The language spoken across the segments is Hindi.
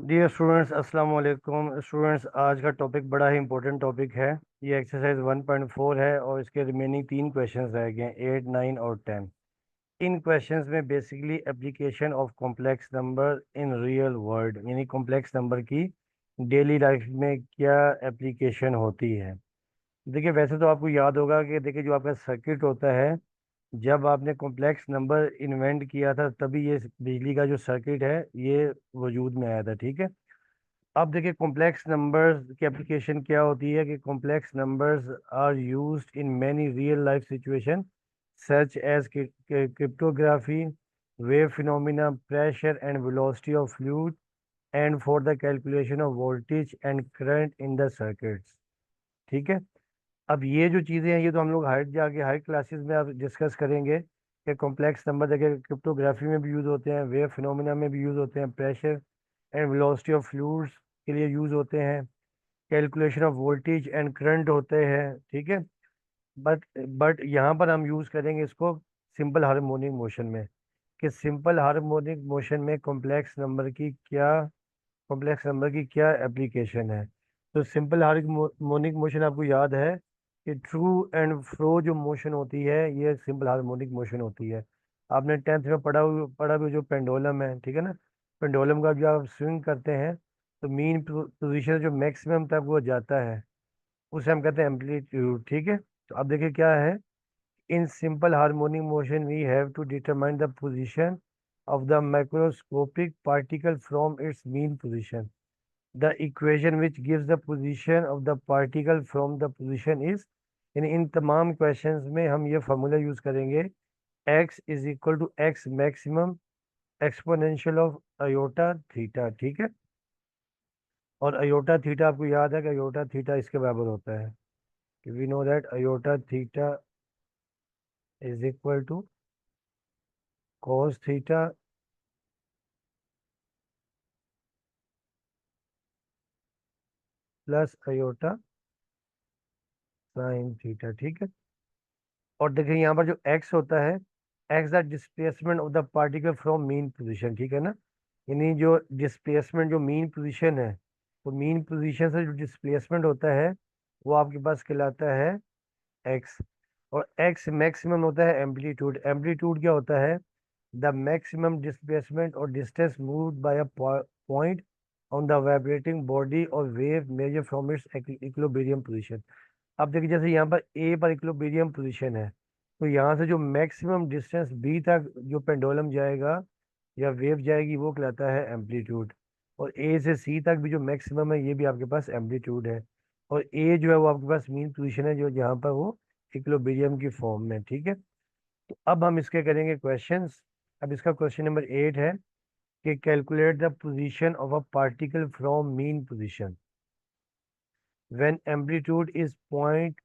डियर स्टूडेंट्स, अस्सलाम वालेकुम। स्टूडेंट्स, आज का टॉपिक बड़ा ही इंपॉर्टेंट टॉपिक है। ये एक्सरसाइज 1.4 है और इसके रिमेनिंग 3 क्वेश्चंस रह गए हैं, 8, 9 और 10। इन क्वेश्चंस में basically application of complex number in real world, यानी कॉम्प्लेक्स नंबर की डेली लाइफ में क्या एप्लीकेशन होती है। देखिए, वैसे तो आपको याद होगा कि देखिए जो आपका सर्किट होता है, जब आपने कॉम्प्लेक्स नंबर इन्वेंट किया था तभी ये बिजली का जो सर्किट है ये वजूद में आया था। ठीक है। अब देखिए कॉम्प्लेक्स नंबर्स की एप्लीकेशन क्या होती है कि complex numbers are used in many real life situation such as cryptography, wave phenomena, pressure and velocity of fluid and for the calculation of voltage and current in the circuits. ठीक है। अब ये जो चीज़ें हैं ये तो हम लोग हाइट जाके हाई क्लासेस में अब डिस्कस करेंगे कि कॉम्प्लेक्स नंबर देखिए क्रिप्टोग्राफी में भी यूज़ होते हैं, वेव फिनोमिना में भी यूज़ होते हैं, pressure and velocity of fluids के लिए यूज़ होते हैं, calculation of voltage and current होते हैं। ठीक है। बट यहाँ पर हम यूज़ करेंगे इसको सिंपल हार्मोनिक मोशन में, कि सिंपल हार्मोनिक मोशन में कॉम्प्लेक्स नंबर की क्या एप्लीकेशन है। तो सिंपल हार्मोनिक मोशन आपको याद है कि ट्रू एंड फ्रो जो मोशन होती है ये सिंपल हार्मोनिक मोशन होती है। आपने 10th में पढ़ा भी जो पेंडुलम है, ठीक है ना। पेंडुलम का जब आप स्विंग करते हैं तो मीन पोजीशन जो मैक्सिमम तक वो जाता है उसे हम कहते हैं एम्पलीट्यूड। ठीक है। तो अब देखिए क्या है, in simple harmonic motion we have to determine the position of the microscopic particle from its mean position. The equation which gives the position of the particle from the position is, इन तमाम क्वेश्चंस में हम ये फार्मूला यूज करेंगे, x is equal to x maximum exponential of iota theta. ठीक है। और अयोटा थीटा आपको याद है कि अयोटा थीटा इसके बराबर होता है कि we know that iota theta is equal to cos theta plus iota sine theta. ठीक है। और देखिए यहाँ पर जो x होता है, x the displacement of the particle from mean position. ठीक है ना। यानी जो डिस्प्लेसमेंट जो मीन पोजीशन है, तो मीन पोजीशन से जो डिस्प्लेसमेंट होता है वो आपके पास कहलाता है x। और x मैक्सिमम होता है एम्पलीट्यूड। एम्पलीट्यूड क्या होता है, द मैक्सिमम डिस्प्लेसमेंट और distance moved by a point on the vibrating body और wave measure from its equilibrium position. अब देखिए जैसे यहाँ पर ए पर इक्विलिब्रियम पोजीशन है, तो यहाँ से जो मैक्सिमम डिस्टेंस बी तक जो पेंडुलम जाएगा या वेव जाएगी वो कहलाता है एम्पलीट्यूड। और ए से सी तक भी जो मैक्सिमम है ये भी आपके पास एम्पलीट्यूड है। और ए जो है वो आपके पास मीन पोजीशन है जो जहाँ पर वो इक्विलिब्रियम की फॉर्म में। ठीक है। तो अब हम इसके करेंगे क्वेश्चंस। अब इसका क्वेश्चन नंबर 8 है कि calculate the position of a particle from mean position when amplitude is point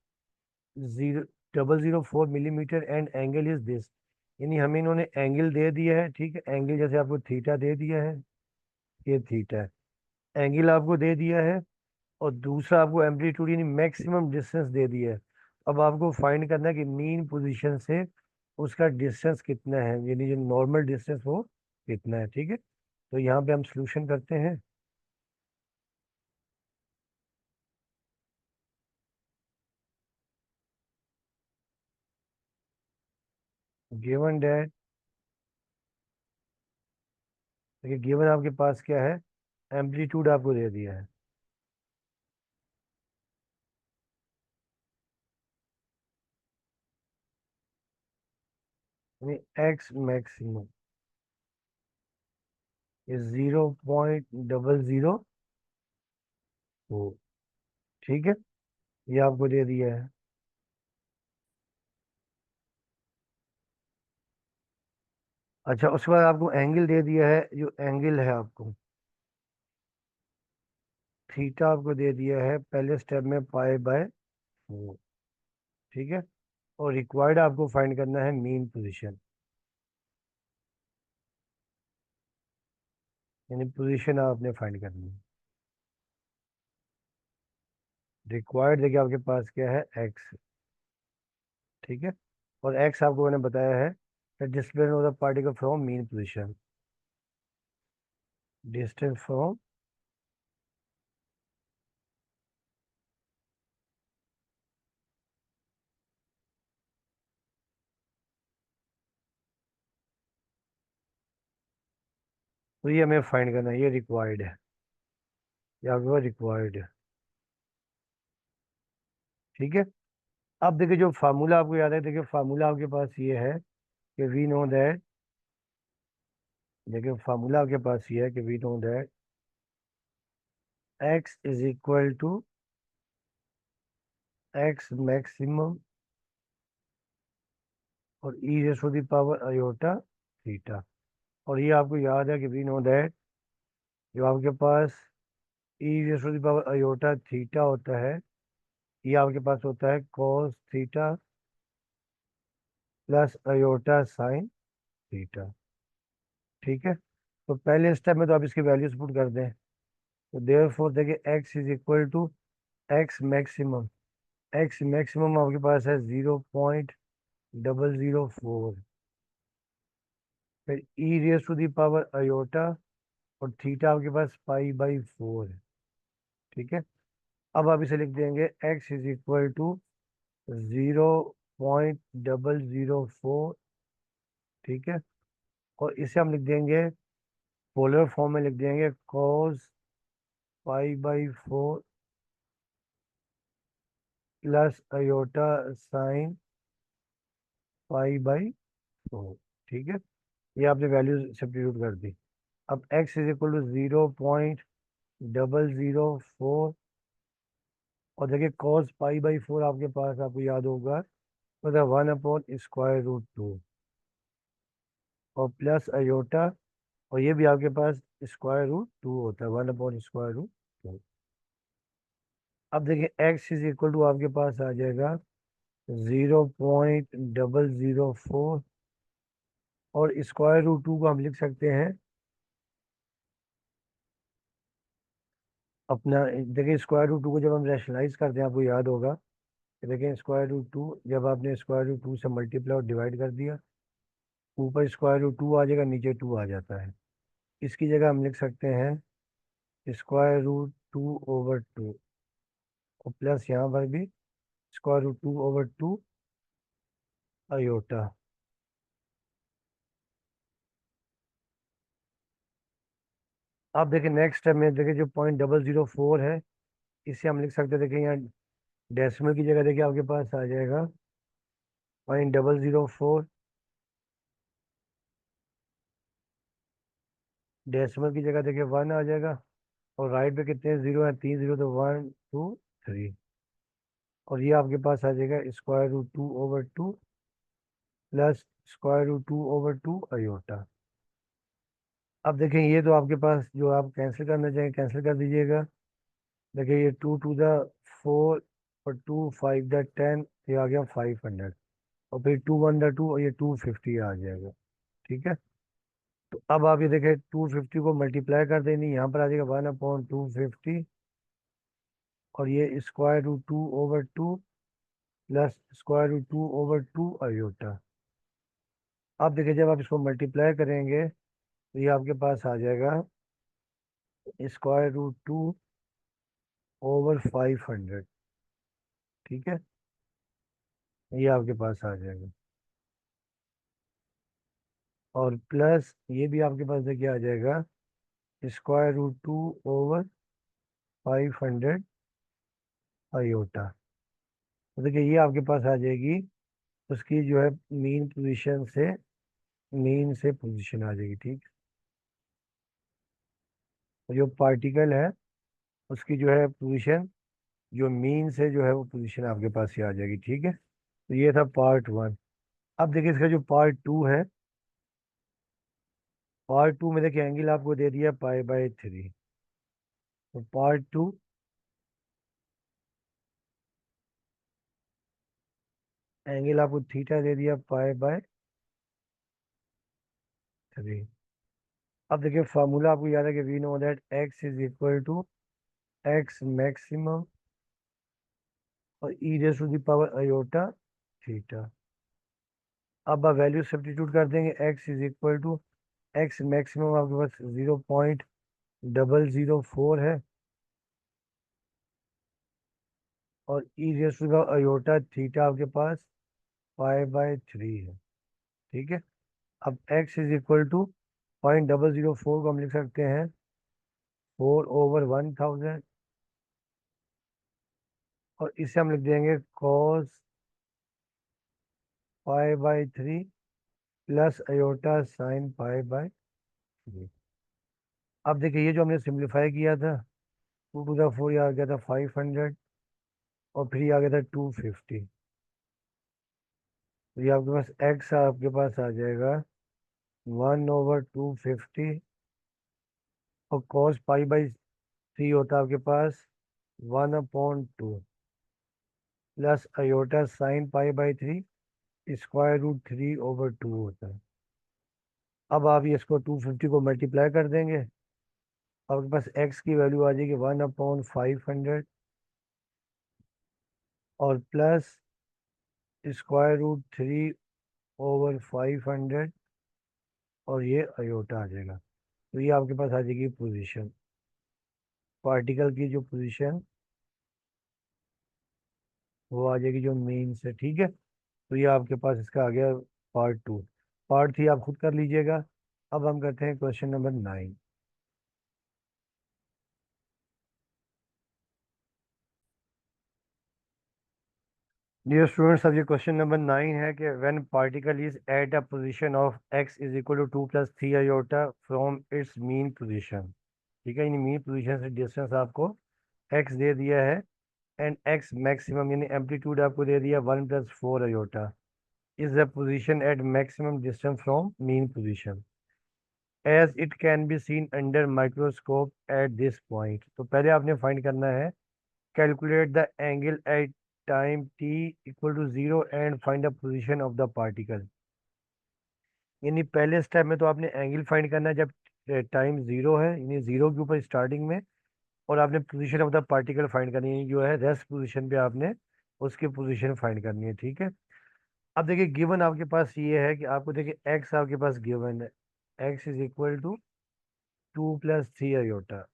0.004 millimetre and angle is this. यानी हमें इन्होंने एंगल दे दिया है। ठीक है। एंगल जैसे आपको थीटा दे दिया है, ये थीटा है, एंगल आपको दे दिया है। और दूसरा आपको एम्पलीट्यूड यानी मैक्सिमम डिस्टेंस दे दिया है। अब आपको फाइंड करना है कि मीन पोजीशन से उसका डिस्टेंस कितना है, यानी जो नॉर्मल डिस्टेंस वो कितना है। ठीक है। तो यहाँ पे हम सॉल्यूशन करते हैं। गिवन डैट, देखिए गिवन आपके पास क्या है, एम्पलीट्यूड आपको दे दिया है। यानी एक्स मैक्सिमम इज 0.004। ठीक है। ये आपको दे दिया है। अच्छा, उसके बाद आपको एंगल दे दिया है, जो एंगल है आपको थीटा आपको दे दिया है पहले स्टेप में पाई/4। ठीक है। और रिक्वायर्ड आपको फाइंड करना है मीन पोजीशन, यानी पोजीशन आपने फाइंड करनी है। रिक्वायर्ड देखिए आपके पास क्या है, एक्स। ठीक है। और एक्स आपको मैंने बताया है displacement of the particle from mean position, distance from तो ये हमें फाइंड करना है, ये रिक्वायर्ड है, ये आपके पास रिक्वायर्ड है। ठीक है। अब देखिए जो फार्मूला आपको याद है, देखिए फार्मूला आपके पास ये है कि वी नो दैट, देखिए फार्मूला आपके पास ये है कि we know that x is equal to x maximum और e raise to the power iota theta. और ये आपको याद है कि वी नो दैट जो आपके पास e raise to the power iota theta होता है, ये आपके पास होता है cos theta plus iota sine theta. ठीक है। तो पहले स्टेप में तो आप इसकी वैल्यूज पुट कर दें। तो देयरफॉर देखिए x is equal to x maximum, x maximum आपके पास है 0.004, फिर e raise to the power iota और थीटा आपके पास पाई/4 है। ठीक है। अब आप इसे लिख देंगे x इज इक्वल टू 0.004। ठीक है। और इसे हम लिख देंगे, पोलर फॉर्म में लिख देंगे cos पाई/4 प्लस अयोटा साइन पाई/4। ठीक है। ये आपने वैल्यूज सब्स्टिट्यूट कर दी। अब x इज इक्वल टू 0.004 और देखिए cos पाई/4 आपके पास, आपको याद होगा, मतलब 1/√2 और प्लस अयोटा, और ये भी आपके पास √2 होता है, 1/√2। अब देखिए x इज इक्वल टू आपके पास आ जाएगा 0.004 और √2 को हम लिख सकते हैं अपना। देखिए √2 को जब हम रैशनलाइज करते हैं, आपको याद होगा कि देखिए √2 जब आपने √2 से मल्टीप्लाई और डिवाइड कर दिया, ऊपर √2 आ जाएगा, नीचे 2 आ जाता है। इसकी जगह हम लिख सकते हैं √2/2 और प्लस यहाँ पर भी √2/2 अयोटा। अब देखिए नेक्स्ट स्टेप में देखिए जो 0.004 है, इसे हम लिख सकते हैं, देखिए यहाँ डेसिमल की जगह देखिए आपके पास आ जाएगा 0.004, डेसिमल की जगह देखिए 1 आ जाएगा, और राइट पे कितने जीरो है, 3 जीरो, तो 1 2 3, और ये आपके पास आ जाएगा √2/2 प्लस √2/2 अयोटा। अब देखिए ये तो आपके पास जो आप कैंसिल करना चाहेंगे कैंसिल कर दीजिएगा। देखिए ये 2 to the 4 और 2 5 the 10, ये आ गया 500, और फिर 2 1 the 2 और ये 250 आ जाएगा। ठीक है। तो अब आप ये देखें 250 को मल्टीप्लाई कर देनी, यहाँ पर आ जाएगा 1/250 और ये √2/2 प्लस √2/2 अयोटा। अब देखिए जब आप इसको मल्टीप्लाई करेंगे तो ये आपके पास आ जाएगा √2/500। ठीक है। ये आपके पास आ जाएगा, और प्लस ये भी आपके पास देखिए आ जाएगा √2/500 अयोटा। तो देखिए ये आपके पास आ जाएगी, उसकी जो है मीन पोजीशन से, मीन से पोजीशन आ जाएगी। ठीक। और जो पार्टिकल है उसकी जो है पोजीशन, जो मीन से जो है वो पोजीशन आपके पास ही आ जाएगी। ठीक है। तो ये था पार्ट 1। अब देखिए इसका जो पार्ट 2 है, पार्ट 2 में देखिए एंगल आपको दे दिया पाई/3, तो पार्ट 2 एंगल आपको थीटा दे दिया पाई/3। अब देखिए फार्मूला आपको याद है कि we know that x is equal to x maximum और e raise to the power iota theta. अब आप वैल्यू सब्स्टिट्यूट कर देंगे, x is equal to x maximum आपके पास 0.004 है और e raise to the power iota theta आपके पास पाई/3 है। ठीक है। अब x इज इक्वल टू 0.004 को हम लिख सकते हैं 4/1000, और इसे हम लिख देंगे cos π/3 प्लस अयोटा साइन π/3। अब देखिए ये जो हमने सिंप्लीफाई किया था, 2 to the 4 ये आ गया था 500, और फिर ये आ गया था 250। तो ये आपके पास x आपके पास आ जाएगा 1/250, और cos π/3 होता है आपके पास 1/2 प्लस अयोटा साइन π/3 √3/2 होता है। अब आप ये इसको 250 को मल्टीप्लाई कर देंगे, आपके पास x की वैल्यू आ जाएगी 1/500, और प्लस √3/500, और ये अयोटा आ जाएगा। तो ये आपके पास आ जाएगी पोजीशन, पार्टिकल की जो पोजीशन वो आ जाएगी जो मीन से, ठीक है। तो ये आपके पास इसका आ गया पार्ट 2। पार्ट 3 आप खुद कर लीजिएगा। अब हम करते हैं क्वेश्चन नंबर 9। डियर स्टूडेंट्स, अब ये क्वेश्चन नंबर 9 है कि when particle is at a position of x is equal to 2 + 3 iota from its mean position. ठीक है, यानी मीन पोजीशन से डिस्टेंस आपको x दे दिया है, एंड x मैक्सिमम यानी एम्पलीट्यूड आपको दे दिया 1 + 4 iota is the position at maximum distance from mean position as it can be seen under microscope at this point. तो पहले आपने फाइंड करना है calculate the angle at time t equal to 0 and find the position of the particle. यानी पहले स्टेप में तो आपने एंगल फाइंड करना है जब टाइम 0 है, यानी 0 के ऊपर स्टार्टिंग में, और आपने position of the particle find करनी है, जो है रेस्ट पोजीशन पे आपने उसकी पोजीशन फाइंड करनी है, ठीक है। अब देखिए गिवन आपके पास ये है कि आपको देखिए एक्स आपके पास गिवन है, x is equal to 2 + 3 iota,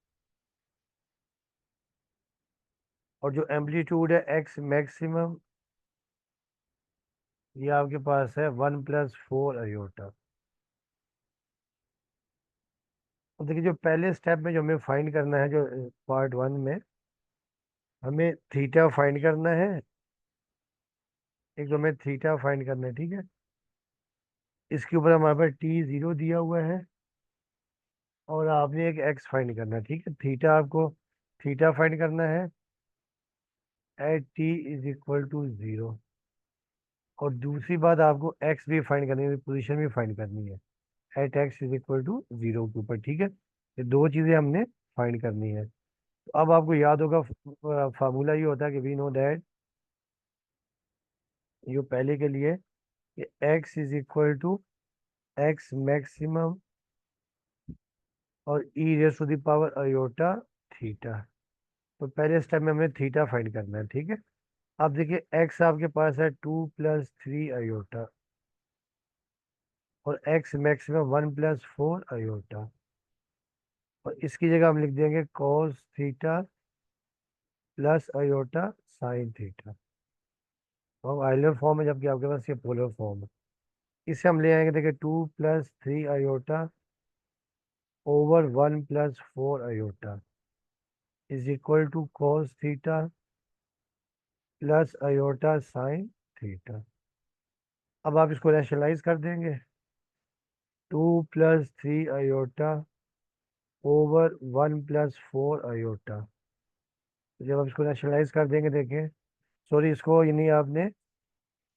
और जो एम्पलीट्यूड है एक्स मैक्सिमम ये आपके पास है 1 + 4 आयोटा। अब देखिए जो पहले स्टेप में जो हमें फाइंड करना है, जो पार्ट 1 में हमें थीटा फाइंड करना है, एक तो हमें थीटा फाइंड करना है, ठीक है। इसके ऊपर हमारे पास t0 दिया हुआ है, और आपने एक x फाइंड करना है, ठीक है। थीटा आपको थीटा फाइंड करना है at t is equal to 0, और दूसरी बात आपको x भी फाइंड करनी है, पोजीशन भी फाइंड करनी है at x is equal to 0 के ऊपर, ठीक है। ये दो चीज़ें हमने फाइंड करनी है। तो अब आपको याद होगा फार्मूला ये होता है कि वी नो दैट, ये पहले के लिए कि x is equal to x maximum और e raise to the power iota theta. तो पहले स्टेप में हमें थीटा फाइंड करना है, ठीक है। अब देखिए x आपके पास है 2 + 3 आयोटा, और x मैक्सिमम 1 + 4 आयोटा, और इसकी जगह हम लिख देंगे cos theta plus iota sine theta. तो हम आइलर फॉर्म है, जबकि आपके पास ये पोलर फॉर्म है। इसे हम ले आएंगे, देखिए 2 + 3 iota over 1 + 4 iota is equal to cos theta plus iota sine theta. अब आप इसको रैशनलाइज कर देंगे, 2 + 3 आयोटा ओवर 1 + 4 आयोटा। तो जब आप इसको रैशनलाइज कर देंगे, देखें, सॉरी इसको यानी आपने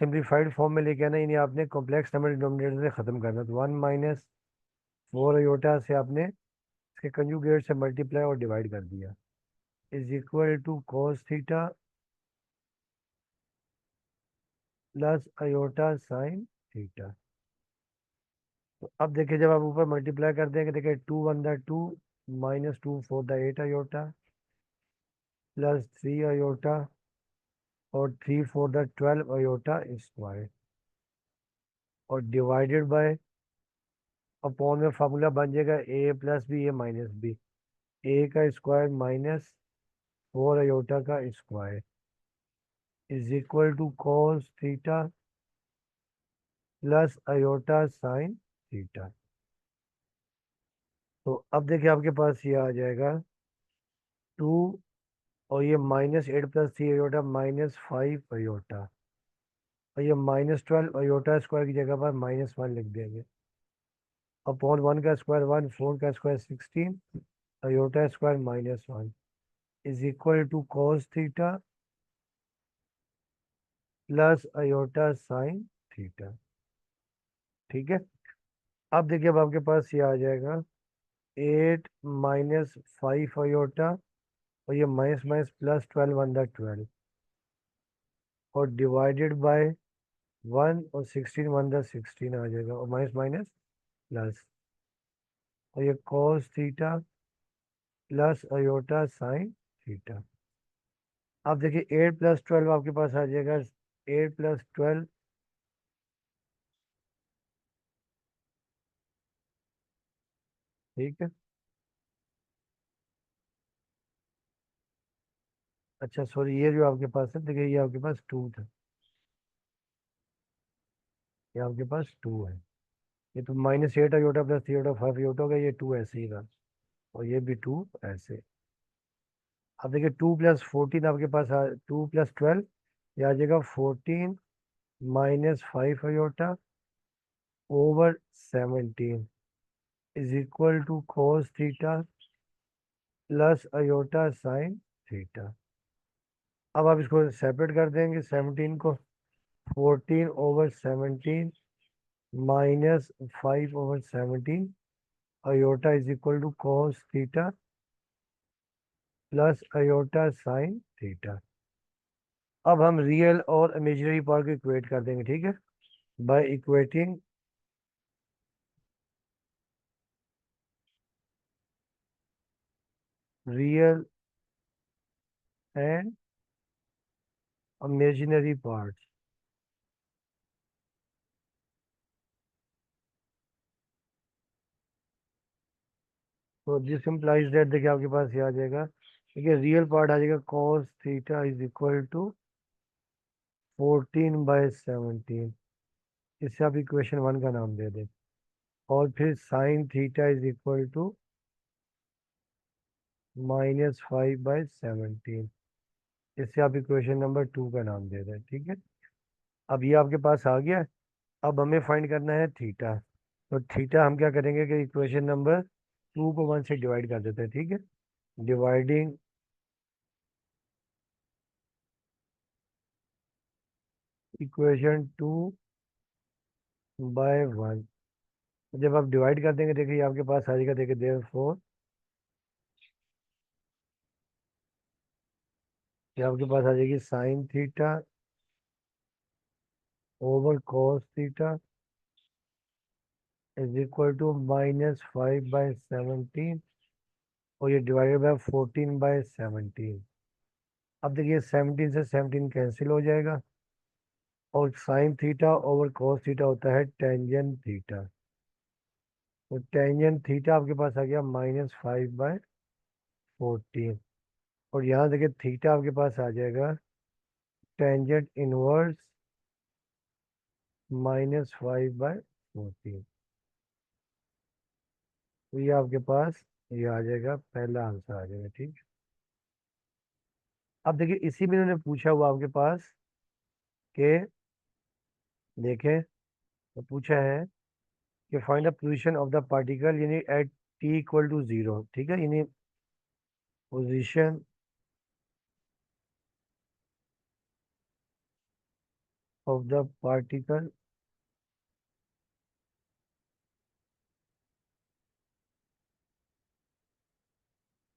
सिंप्लीफाइड फॉर्म में लेके आना, यानी आपने कॉम्प्लेक्स नंबर डिनोमिनेटर से ख़त्म करना। तो 1 - 4 आयोटा से आपने इसके कंजुगेट से मल्टीप्लाई और डिवाइड कर दिया, is equal to cos theta plus iota sine theta. तो अब देखिए जब आप ऊपर मल्टीप्लाई कर देंगे, देखिए 2 × 2 -2 × 4 आयोटा प्लस 3 आयोटा और 3 × 4 = 12 आयोटा स्क्वायर, और डिवाइडेड बाय अपॉन में फार्मूला बन जाएगा a + b a - b, a का स्क्वायर -4 आयोटा का square is equal to cos theta plus iota sine theta. तो अब देखिए आपके पास ये आ जाएगा 2, और ये -8 + 3 अयोटा -5 अयोटा, और ये -12 अयोटा स्क्वायर की जगह पर -1 लिख देंगे। अपॉन 1 का स्क्वायर 1, 4 का square 16, iota square -1 is equal to cos theta plus iota sine theta. ठीक है। अब देखिए अब आपके पास ये आ जाएगा 8 -5 अयोटा, और ये माइनस माइनस प्लस 12 × 12, और डिवाइडेड बाय 1, और 16 × 16 आ जाएगा, और माइनस माइनस प्लस, और ये cos theta plus iota sine theta. अब देखिए 8 + 12 आपके पास आ जाएगा 8 + 12, ठीक है। अच्छा सॉरी, ये जो आपके पास है देखिए, ये आपके पास 2 था, ये आपके पास 2 है। ये तो -8 अयोटा + 3 अयोटा 5 अयोटा हो गया, ये 2 ऐसे ही रहा, और ये भी 2 ऐसे। अब देखिए 2 + 14 आपके पास 2 + 12, ये आ जाएगा 14 -5 अयोटा/17 is equal to cos theta plus iota sine theta. अब आप इसको सेपरेट कर देंगे 17 को, 14/17 -5/17 iota is equal to cos theta plus iota sine theta. अब हम रियल और इमेजिनरी पार्ट को इक्वेट कर देंगे, ठीक है, by equating real and imaginary part. तो दिस इम्प्लाइज दैट, देखिए आपके पास ये आ जाएगा, देखिए रियल पार्ट आ जाएगा cos theta is equal to 14/17, इससे आप इक्वेशन 1 का नाम दे दें, और फिर sine theta is equal to -5/17, इससे आप इक्वेशन नंबर 2 का नाम दे दें, ठीक है। अब ये आपके पास आ गया। अब हमें फाइंड करना है थीटा। तो थीटा हम क्या करेंगे कि इक्वेशन नंबर 2 को 1 से डिवाइड कर देते हैं, ठीक है। डिवाइडिंग इक्वेशन 2 बाय 1, जब आप डिवाइड कर देंगे देखिए आपके पास आ जाएगा, देखिए देयरफॉर ये आपके पास आ जाएगी sine theta over cos theta is equal to -5/17, और ये डिवाइडेड बाय 14/17। अब देखिए 17 से 17 कैंसिल हो जाएगा, और sign theta over cos theta होता है टेंजेंट थीटा। तो टेंजेंट थीटा आपके पास आ गया -5/14, और यहाँ देखिए थीटा आपके पास आ जाएगा टेंजेंट इनवर्स -5/14। तो ये आपके पास ये आ जाएगा, पहला आंसर आ जाएगा, ठीक है। अब देखिए इसी में उन्होंने पूछा हुआ आपके पास कि देखें, तो पूछा है कि find the position of the particle यानी एट t = 0, ठीक है, यानी position of the particle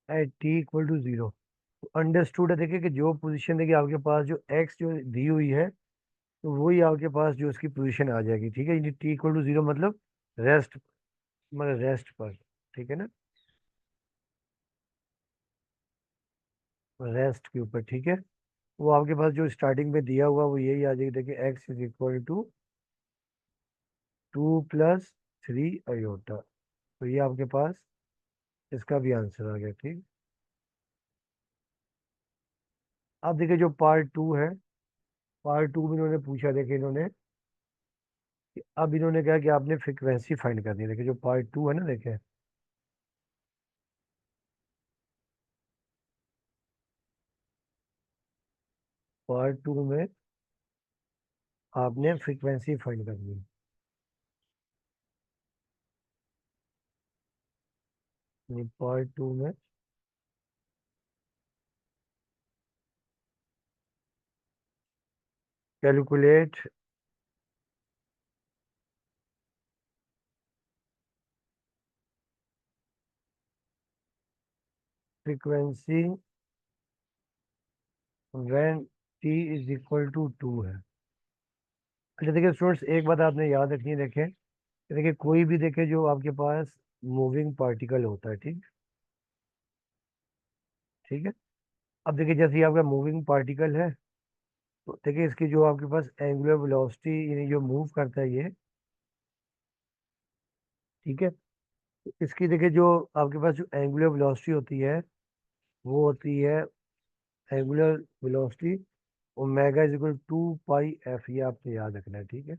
at t = 0। Understood है, देखिए कि जो पोजीशन देखिए आपके पास जो x जो दी हुई है, तो वही आपके पास जो उसकी पोजीशन आ जाएगी, ठीक है, यानी t = 0 मतलब रेस्ट, मतलब रेस्ट पर, ठीक है ना, रेस्ट के ऊपर, ठीक है। वो आपके पास जो स्टार्टिंग में दिया हुआ वो यही आ जाएगी, देखिए x is equal to 2 + 3 iota. तो ये आपके पास इसका भी आंसर आ गया, ठीक। अब देखिए जो पार्ट 2 है, पार्ट 2 में इन्होंने पूछा, देखिए इन्होंने अब इन्होंने कहा कि आपने फ्रीक्वेंसी फाइंड करनी है, देखिए जो पार्ट 2 है ना, देखें पार्ट टू में आपने फ्रीक्वेंसी फाइंड करनी है। पार्ट टू में calculate frequency when t is equal to two है। अच्छा देखिए स्टूडेंट्स, एक बात आपने याद रखनी है। देखें, देखिए कोई भी देखे जो आपके पास मूविंग पार्टिकल होता है, ठीक ठीक है। अब देखिए जैसे ये आपका मूविंग पार्टिकल है, तो देखिए इसकी जो आपके पास एंगुलर वेलोसिटी यानी जो मूव करता है ये, ठीक है। तो इसकी देखिए जो आपके पास जो एंगुलर वेलोसिटी होती है वो होती है angular velocity omega is equal to pi F, ये आपने याद रखना है, ठीक है।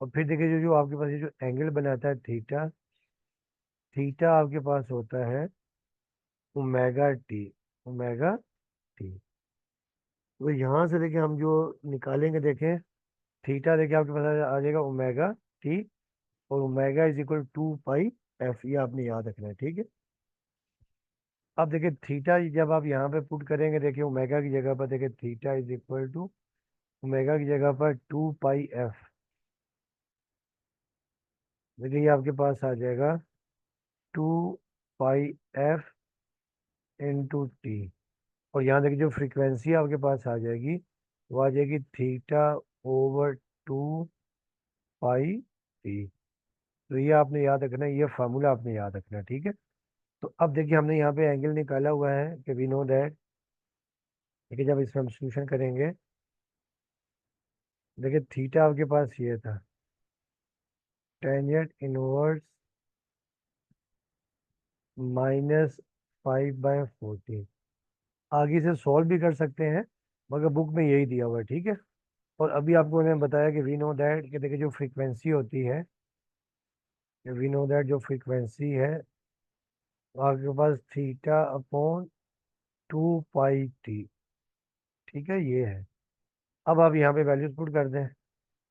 और फिर देखिए जो जो आपके पास ये जो एंगल बनाता है थीटा, थीटा आपके पास होता है ओमेगा टी, ओमेगा टी। तो यहाँ से देखिए हम जो निकालेंगे, देखें थीटा देखिए आपके पास आ जाएगा ओमेगा टी, और omega is equal to pi F, ये आपने याद रखना है, ठीक है। अब देखिए थीटा जब आप यहाँ पे पुट करेंगे, देखिए ओमेगा की जगह पर देखिए theta is equal to omega की जगह पर टू पाई एफ। देखिए ये आपके पास आ जाएगा two pi F into T. और यहाँ देखिए जो फ्रीक्वेंसी आपके पास आ जाएगी वो आ जाएगी theta over two pi T. तो ये आपने याद रखना है, ये फार्मूला आपने याद रखना है, ठीक है। तो अब देखिए हमने यहाँ पे एंगल निकाला हुआ है कि वी नो दैट, देखिए जब इसमें हम सॉल्यूशन करेंगे, देखिए थीटा आपके पास ये था टेंजेंट इनवर्स माइनस 5/14। आगे से सॉल्व भी कर सकते हैं, मगर बुक में यही दिया हुआ है, ठीक है। और अभी आपको मैंने बताया कि वी नो दैट कि देखिए जो फ्रीक्वेंसी होती है, वी नो दैट जो फ्रीक्वेंसी है वो आपके पास theta upon two pi T, ठीक है, ये है। अब आप यहाँ पे वैल्यूज पुट कर दें।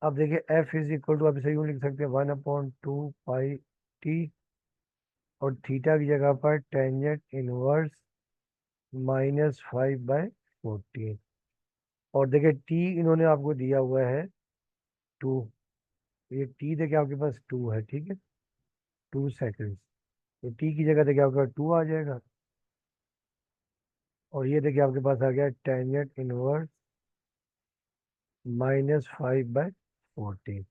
अब देखिए एफ इज इक्वल टू, आप इसे यूँ लिख सकते हैं 1/2 पाई टी, और थीटा की जगह पर टेंजेंट इनवर्स -5/14। और देखिए टी इन्होंने आपको दिया हुआ है टू, ये टी देखिए आपके पास टू है, ठीक है, 2 सेकेंड्स। तो टी की जगह देखिए आपका टू आ जाएगा, और ये देखिए आपके पास आ गया टेंजेंट इनवर्स -5/14।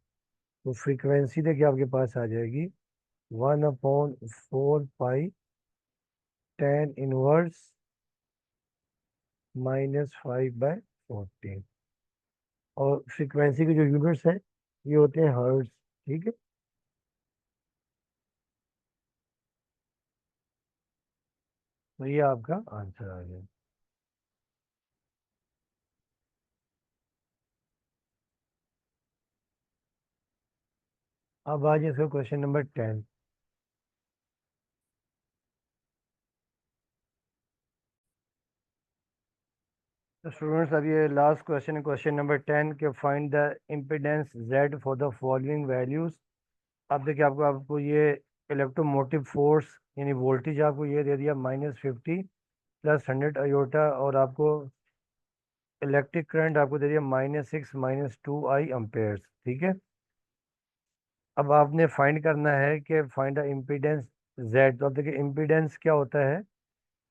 तो फ्रीक्वेंसी देखिए आपके पास आ जाएगी 1/4 पाई टेन इनवर्स -5/14। और फ्रीक्वेंसी के जो यूनिट्स हैं ये होते हैं हर्ट्ज, ठीक है। तो ये आपका आंसर आ गया। अब आ जाए इसका क्वेश्चन नंबर 10। तो स्टूडेंट्स अब ये लास्ट क्वेश्चन है, क्वेश्चन नंबर 10 के find the impedance Z for the following values. अब देखिए आपको आपको ये इलेक्ट्रोमोटिव फोर्स यानी वोल्टेज आपको ये दे दिया -50 +100 अयोटा, और आपको इलेक्ट्रिक करंट आपको दे दिया -6 -2 I एम्पेयर्स, ठीक है। अब आपने फाइंड करना है कि फाइंड द इम्पिडेंस जेड। तो अब देखिए इम्पिडेंस क्या होता है,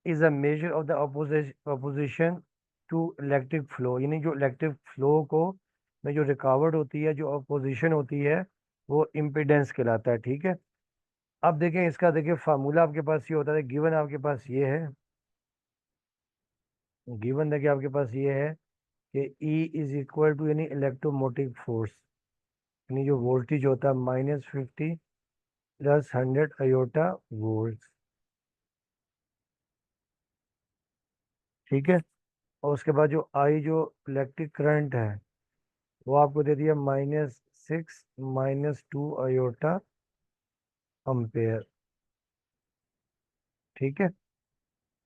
is a measure of the opposition to electric flow, यानी जो इलेक्ट्रिक फ्लो को में जो रुकावट होती है, जो अपोजिशन होती है, वो इम्पिडेंस कहलाता है, ठीक है। अब देखें इसका देखिए फार्मूला आपके पास ये होता है, गिवन आपके पास ये है, गिवन देखिए आपके पास ये है कि ई इज इक्वल टू यानी इलेक्ट्रोमोटिव फोर्स, यानी जो वोल्टेज होता है -50 +100 अयोटा वोल्ट, ठीक है। और उसके बाद जो आई जो इलेक्ट्रिक करंट है वो आपको दे दिया -6 -2 अयोटा एम्पेयर, ठीक है।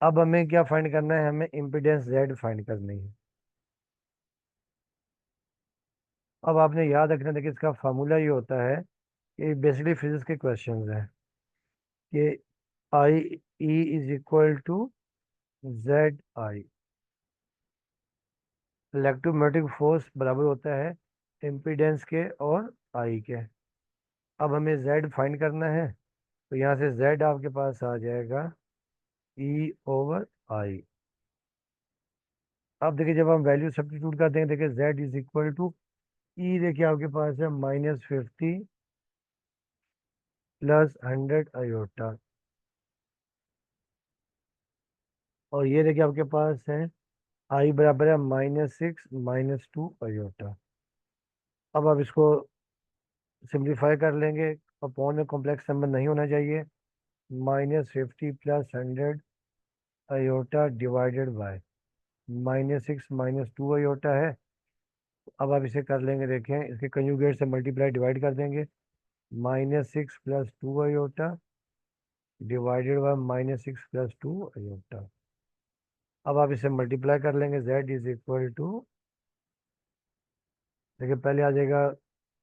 अब हमें क्या फाइंड करना है, हमें इम्पिडेंस जेड फाइंड करनी है। अब आपने याद रखना, देखिए इसका फार्मूला ये होता है कि बेसिकली फिजिक्स के क्वेश्चंस हैं कि I E is equal to Z I. Electromagnetic force बराबर होता है इम्पीडेंस के और आई के। अब हमें जेड फाइंड करना है, तो यहाँ से जेड आपके पास आ जाएगा ई ओवर आई। अब देखिए जब हम वैल्यू सब्स्टिट्यूट करते हैं, देखिए जेड इज इक्वल टू ई, देखिए आपके पास है -50 प्लस 100 आयोटा, और ये देखिए आपके पास है आई बराबर है -6 -2 आयोटा। अब आप इसको सिंप्लीफाई कर लेंगे, अपॉन में कॉम्प्लेक्स नंबर नहीं होना चाहिए। -50 plus 100 iota divided by -6 -2 iota है। अब आप इसे कर लेंगे, देखें इसके कंजुगेट से मल्टीप्लाई डिवाइड कर देंगे। -6 plus 2 iota divided by -6 plus 2 iota. अब आप इसे मल्टीप्लाई कर लेंगे, z इज इक्वल टू, देखिए पहले आ जाएगा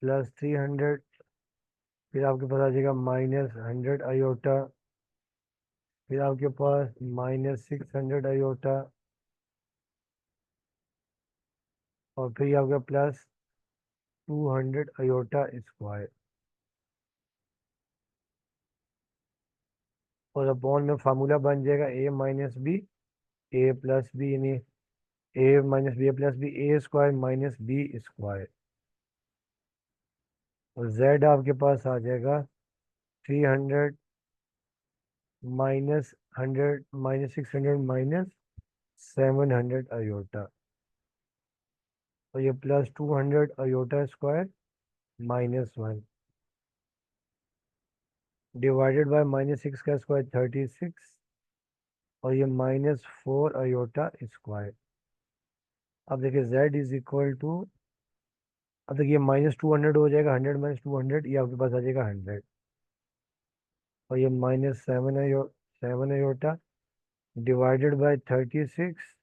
+300, फिर आपके पास आ जाएगा -100 आयोटा, फिर आपके पास -600 आयोटा, और फिर आपका +200 आयोटा स्क्वायर। और अपॉन में फार्मूला बन जाएगा a - b, a + b, यानी a - b + b, a² - b²। और z आपके पास आ जाएगा 300 -100 -600 -700 आयोटा, और ये +200 आयोटा स्क्वायर -1 डिवाइडेड बाय -6 का स्क्वायर 36, और ये -4 आयोटा स्क्वायर। अब देखिए z इज इक्वल टू, अब देखिए -200 हो जाएगा, 100 -200, ये आपके पास आ जाएगा 100, और ये -7 iota divided by 36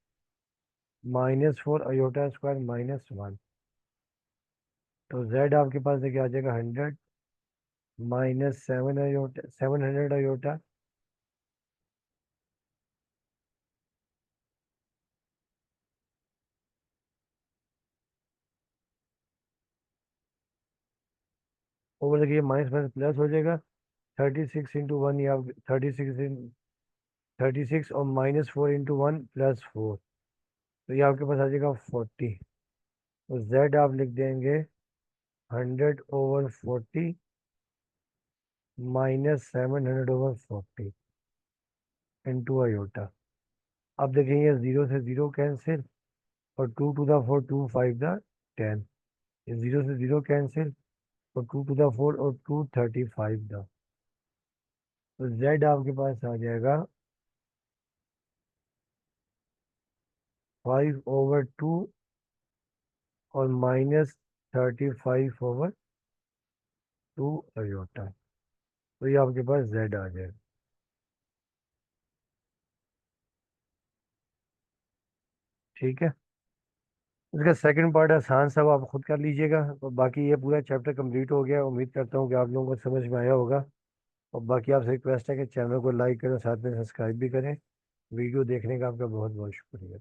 -4 iota square -1। तो z आपके पास देखिए आ जाएगा 100 -7 आयोटा 700 आयोटा, और देखिए माइनस माइनस प्लस हो जाएगा। 36 × 1, या 36 और -4 × 1 +4, तो ये आपके पास आ जाएगा 40। तो z आप लिख देंगे 100/40 -700/40 × आयोटा। अब देखिए ये 0 से 0 कैंसिल, और 2 to the 4 2 5 द 10, ये 0 से 0 कैंसिल, और 2 to the 4 और 2 35 द, तो z आपके पास आ जाएगा 5/2 और -35/2 आयोटा। तो ये आपके पास z आ जाएगा। ठीक है, इसका सेकंड पार्ट आसान सा, वो आप खुद कर लीजिएगा। तो बाकी ये पूरा चैप्टर कंप्लीट हो गया, उम्मीद करता हूँ कि आप लोगों को समझ में आया होगा। और बाकी आपसे रिक्वेस्ट है कि चैनल को लाइक करें, साथ में सब्सक्राइब भी करें। वीडियो देखने का आपका बहुत बहुत शुक्रिया।